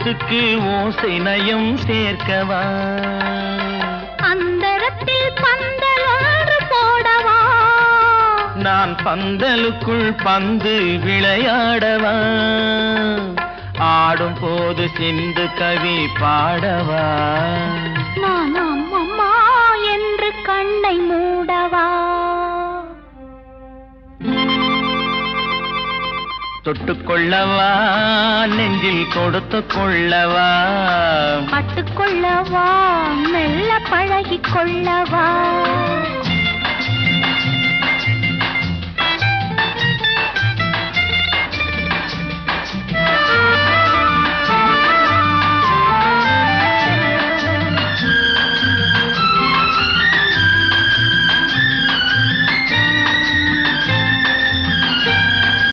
எழுத்துக்கு ஓசை நயம் சேர்க்கவா அந்தரத்தில் பந்தல் ஒன்று போடவா நான் பந்தலுக்குள் பந்து விளையாடவா ஆடும் போது சிந்து கவி பாடவா நான் அம்மம்மா என்று கண்ணை மூடவா தொட்டுக்கொள்ளவா நெஞ்சில் கொடுத்து கொள்ளவா பட்டுக்கொள்ளவா மெல்ல பழகிக் கொள்ளவா